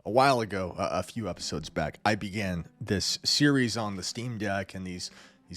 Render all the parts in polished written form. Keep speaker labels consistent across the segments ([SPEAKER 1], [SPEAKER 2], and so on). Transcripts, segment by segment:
[SPEAKER 1] A while ago, a few episodes back, I began this series on the Steam Deck and these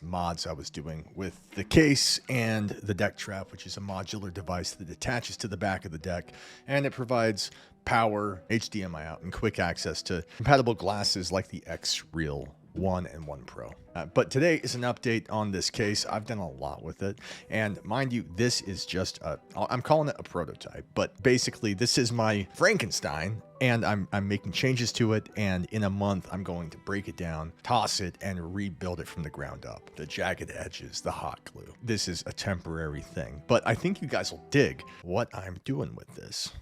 [SPEAKER 1] mods I was doing with the case and the DeckTrap, which is a modular device that attaches to the back of the deck, and it provides power, HDMI out, and quick access to compatible glasses like the XREAL One and One Pro. But today is an update on this case. I've done a lot with it, and mind you, this is just I'm calling it a prototype, but basically this is my Frankenstein, and I'm making changes to it, and in a month I'm going to break it down, toss it, and rebuild it from the ground up. The jagged edges, the hot glue. This is a temporary thing, but I think you guys will dig what I'm doing with this.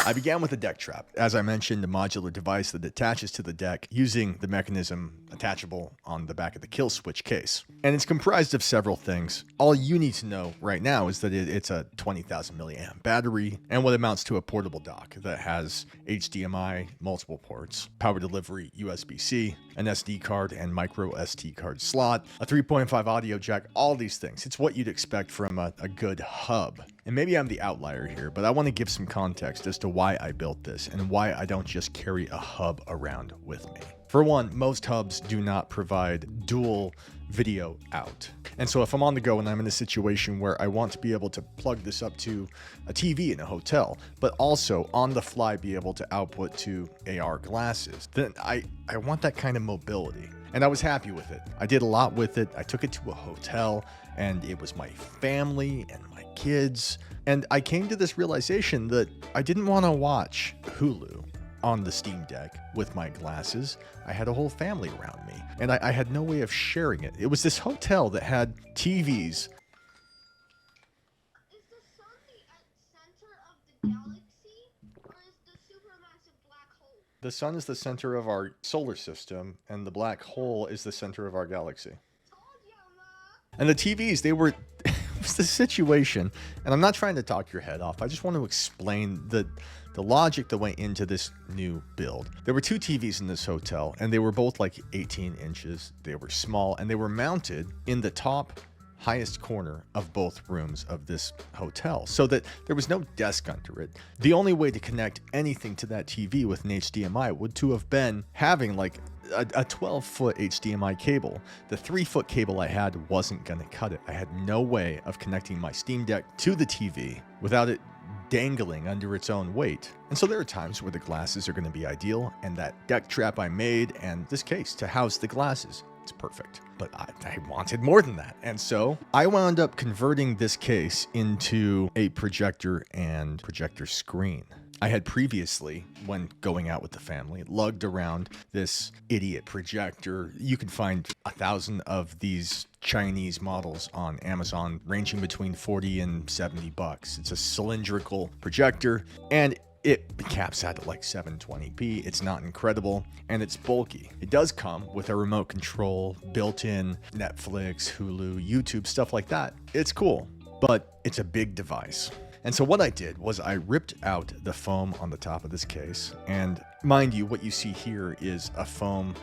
[SPEAKER 1] I began with a DeckTrap. As I mentioned, a modular device that attaches to the deck using the mechanism attachable on the back of the Killswitch case. And it's comprised of several things. All you need to know right now is that it's a 20,000 milliamp battery and what amounts to a portable dock that has HDMI, multiple ports, power delivery, USB C, an SD card and micro SD card slot, a 3.5 audio jack, all these things. It's what you'd expect from a good hub. And maybe I'm the outlier here, but I want to give some context as to why I built this and why I don't just carry a hub around with me. For one, most hubs do not provide dual video out. And so if I'm on the go and I'm in a situation where I want to be able to plug this up to a TV in a hotel, but also on the fly be able to output to AR glasses, then I want that kind of mobility. And I was happy with it. I did a lot with it. I took it to a hotel, and it was my family and my kids. And I came to this realization that I didn't want to watch Hulu on the Steam Deck with my glasses. I had a whole family around me, and I had no way of sharing it. It was this hotel that had TVs.
[SPEAKER 2] Is the sun the center of the galaxy, or is the supermassive black hole?
[SPEAKER 1] The sun is the center of our solar system, and the black hole is the center of our galaxy.
[SPEAKER 2] Told ya, Ma.
[SPEAKER 1] And the TVs, they were... It was the situation, and I'm not trying to talk your head off. I just want to explain the logic that went into this new build. There were two TVs in this hotel, and they were both like 18 inches. They were small, and they were mounted in the top highest corner of both rooms of this hotel, so that there was no desk under it. The only way to connect anything to that TV with an HDMI would to have been having like a 12-foot HDMI cable. The 3-foot cable I had wasn't going to cut it. I had no way of connecting my Steam Deck to the TV without it dangling under its own weight. And so there are times where the glasses are going to be ideal, and that DeckTrap I made and this case to house the glasses, it's perfect. But I wanted more than that. And so I wound up converting this case into a projector and projector screen. I had previously, when going out with the family, lugged around this idiot projector. You can find 1,000 of these Chinese models on Amazon, ranging between 40 and 70 bucks. It's a cylindrical projector, and It caps out at like 720p. It's not incredible, and it's bulky. It does come with a remote control, built-in Netflix, Hulu, YouTube, stuff like that. It's cool, but it's a big device. And so what I did was I ripped out the foam on the top of this case, and mind you, what you see here is a foam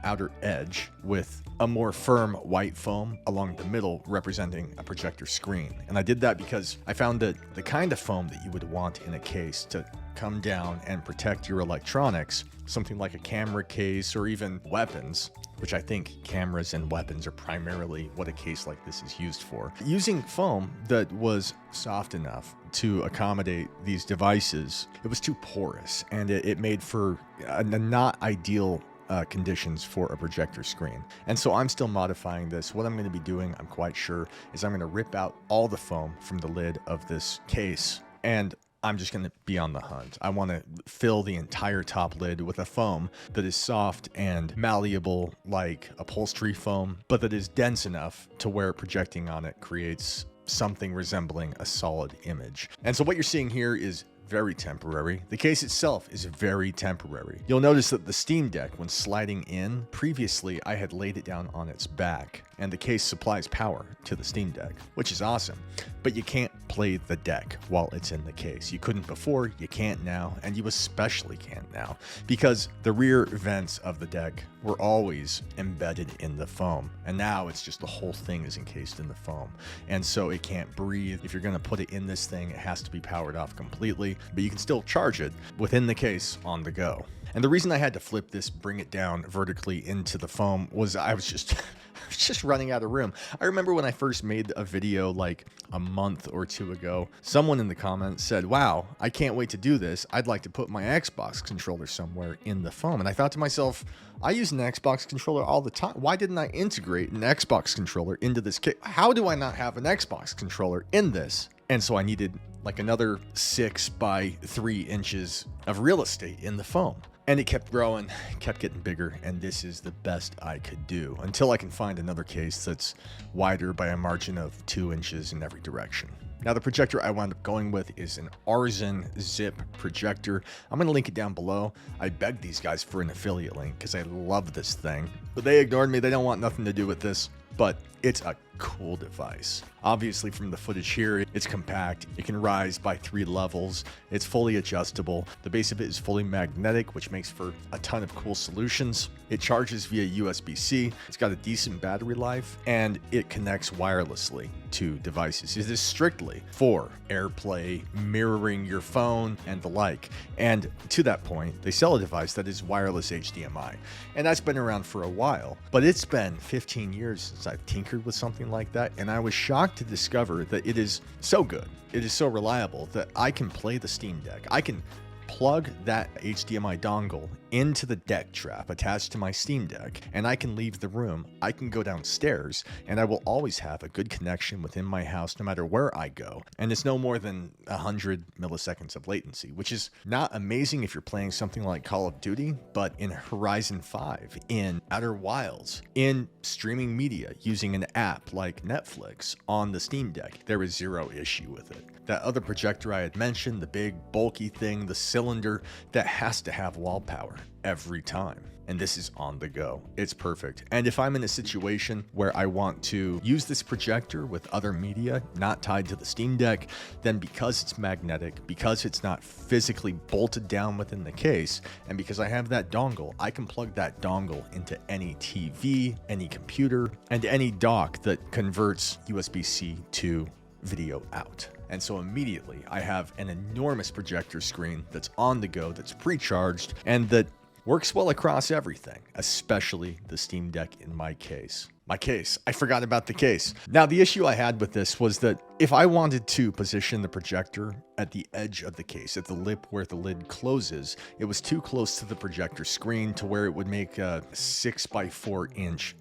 [SPEAKER 1] outer edge with a more firm white foam along the middle representing a projector screen. And I did that because I found that the kind of foam that you would want in a case to come down and protect your electronics, something like a camera case or even weapons, which I think cameras and weapons are primarily what a case like this is used for. Using foam that was soft enough to accommodate these devices, it was too porous, and it made for a not ideal conditions for a projector screen. And so I'm still modifying this. What I'm going to be doing, I'm quite sure, is I'm going to rip out all the foam from the lid of this case, and I'm just going to be on the hunt. I want to fill the entire top lid with a foam that is soft and malleable like upholstery foam, but that is dense enough to where projecting on it creates something resembling a solid image. And so what you're seeing here is very temporary. The case itself is very temporary. You'll notice that the Steam Deck, when sliding in, previously I had laid it down on its back, and the case supplies power to the Steam Deck, which is awesome. But you can't play the deck while it's in the case. You couldn't before, you can't now, and you especially can't now, because the rear vents of the deck were always embedded in the foam, and now it's just the whole thing is encased in the foam, and so it can't breathe. If you're going to put it in this thing, it has to be powered off completely, but you can still charge it within the case on the go. And the reason I had to flip this, bring it down vertically into the foam, was I was just running out of room. I remember when I first made a video like a month or two ago, someone in the comments said, "Wow, I can't wait to do this. I'd like to put my Xbox controller somewhere in the foam." And I thought to myself, I use an Xbox controller all the time. Why didn't I integrate an Xbox controller into this kit? How do I not have an Xbox controller in this? And so I needed like another 6 by 3 inches of real estate in the foam. And it kept growing, kept getting bigger, and this is the best I could do until I can find another case that's wider by a margin of 2 inches in every direction. Now, the projector I wound up going with is an Aurzen zip projector. I'm going to link it down below. I begged these guys for an affiliate link because I love this thing, but they ignored me. They don't want nothing to do with this, but it's a cool device. Obviously, from the footage here, it's compact. It can rise by 3 levels. It's fully adjustable. The base of it is fully magnetic, which makes for a ton of cool solutions. It charges via USB-C. It's got a decent battery life, and it connects wirelessly to devices. It is strictly for AirPlay, mirroring your phone, and the like. And to that point, they sell a device that is wireless HDMI, and that's been around for a while. But it's been 15 years since I've tinkered with something like that, and I was shocked to discover that it is so good, it is so reliable that I can play the Steam Deck. I can plug that HDMI dongle into the DeckTrap attached to my Steam Deck, and I can leave the room. I can go downstairs, and I will always have a good connection within my house no matter where I go. And it's no more than 100 milliseconds of latency, which is not amazing if you're playing something like Call of Duty, but in Horizon 5, in Outer Wilds, in streaming media using an app like Netflix on the Steam Deck, there is zero issue with it. That other projector I had mentioned, the big bulky thing, the cylinder, that has to have wall power every time. And this is on the go. It's perfect. And if I'm in a situation where I want to use this projector with other media not tied to the Steam Deck, then because it's magnetic, because it's not physically bolted down within the case, and because I have that dongle, I can plug that dongle into any TV, any computer, and any dock that converts USB-C to video out. And so immediately I have an enormous projector screen that's on the go, that's pre-charged, and that works well across everything, especially the Steam Deck in my case. My case. I forgot about the case. Now, the issue I had with this was that if I wanted to position the projector at the edge of the case, at the lip where the lid closes, it was too close to the projector screen to where it would make a 6 by 4 inch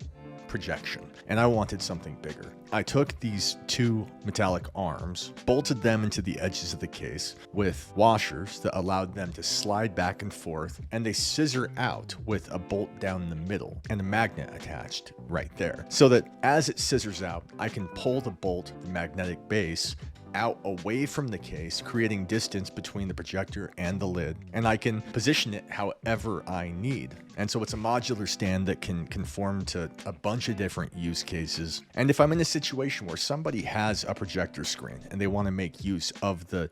[SPEAKER 1] projection, and I wanted something bigger. I took these 2 metallic arms, bolted them into the edges of the case with washers that allowed them to slide back and forth, and they scissor out with a bolt down the middle and a magnet attached right there, so that as it scissors out, I can pull the bolt, the magnetic base, out away from the case, creating distance between the projector and the lid, and I can position it however I need. And so it's a modular stand that can conform to a bunch of different use cases. And if I'm in a situation where somebody has a projector screen and they want to make use of the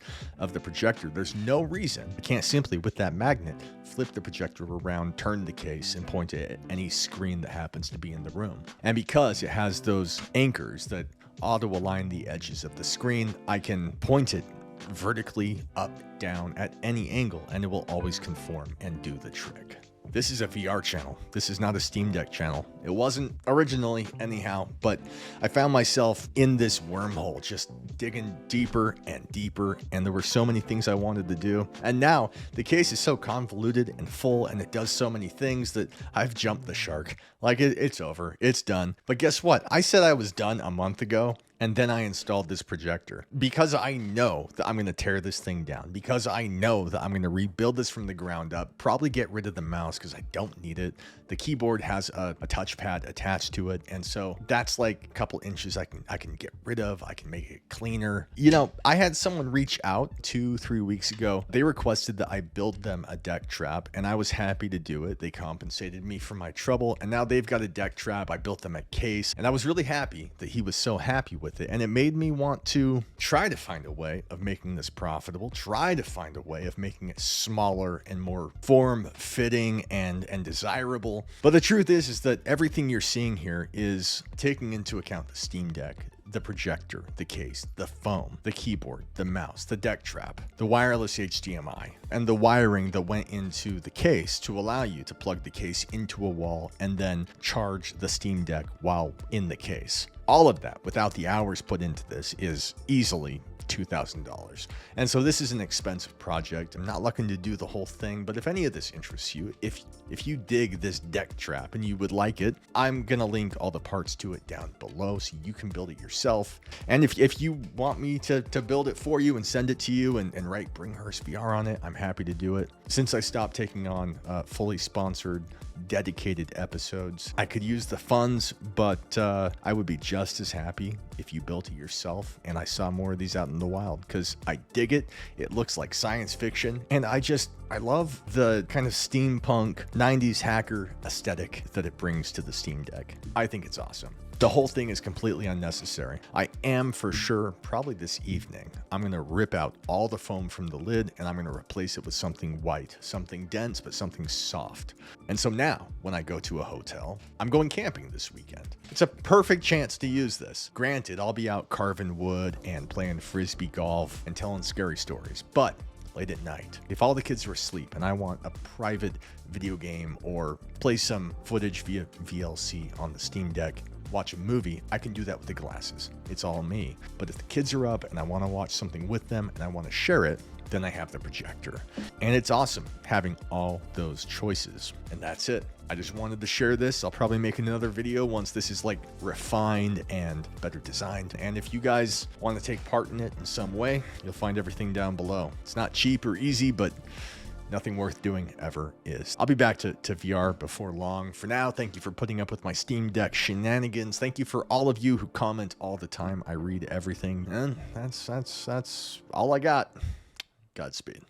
[SPEAKER 1] projector, there's no reason I can't simply, with that magnet, flip the projector around, turn the case, and point it at any screen that happens to be in the room. And because it has those anchors that auto-align the edges of the screen, I can point it vertically up, down, at any angle, and it will always conform and do the trick. This is a VR channel. This is not a Steam Deck channel. It wasn't originally anyhow, but I found myself in this wormhole, just digging deeper and deeper, and there were so many things I wanted to do. And now the case is so convoluted and full, and it does so many things that I've jumped the shark. Like it's over, it's done. But guess what? I said I was done a month ago, and then I installed this projector because I know that I'm going to tear this thing down, because I know that I'm going to rebuild this from the ground up, probably get rid of the mouse because I don't need it. The keyboard has a touchpad attached to it, and so that's like a couple inches I can get rid of. I can make it cleaner. You know, I had someone reach out 2-3 weeks ago. They requested that I build them a DeckTrap, and I was happy to do it. They compensated me for my trouble, and now they've got a DeckTrap. I built them a case, and I was really happy that he was so happy with it, and it made me want to try to find a way of making this profitable, try to find a way of making it smaller and more form-fitting and desirable. But the truth is that everything you're seeing here is taking into account the Steam Deck, the projector, the case, the foam, the keyboard, the mouse, the DeckTrap, the wireless HDMI, and the wiring that went into the case to allow you to plug the case into a wall and then charge the Steam Deck while in the case. All of that, without the hours put into this, is easily $2,000. And so this is an expensive project. I'm not looking to do the whole thing, but if any of this interests you, if you dig this DeckTrap and you would like it, I'm gonna link all the parts to it down below so you can build it yourself. And if you want me to build it for you and send it to you and write Bringhurst VR on it, I'm happy to do it. Since I stopped taking on fully sponsored dedicated episodes, I could use the funds, but I would be just as happy if you built it yourself and I saw more of these out in the wild, because I dig it. It looks like science fiction, and I love the kind of steampunk 90s hacker aesthetic that it brings to the Steam Deck. I think it's awesome. The whole thing is completely unnecessary. I am for sure, probably this evening, I'm going to rip out all the foam from the lid and I'm going to replace it with something white, something dense, but something soft. And so now, when I go to a hotel, I'm going camping this weekend. It's a perfect chance to use this. Granted, I'll be out carving wood and playing frisbee golf and telling scary stories, but late at night, if all the kids are asleep and I want a private video game or play some footage via VLC on the Steam Deck, watch a movie, I can do that with the glasses. It's all me. But if the kids are up and I want to watch something with them and I want to share it, then I have the projector. And it's awesome having all those choices. And that's it. I just wanted to share this. I'll probably make another video once this is like refined and better designed. And if you guys want to take part in it in some way, you'll find everything down below. It's not cheap or easy, but nothing worth doing ever is. I'll be back to VR before long. For now, thank you for putting up with my Steam Deck shenanigans. Thank you for all of you who comment all the time. I read everything. And that's all I got. Godspeed.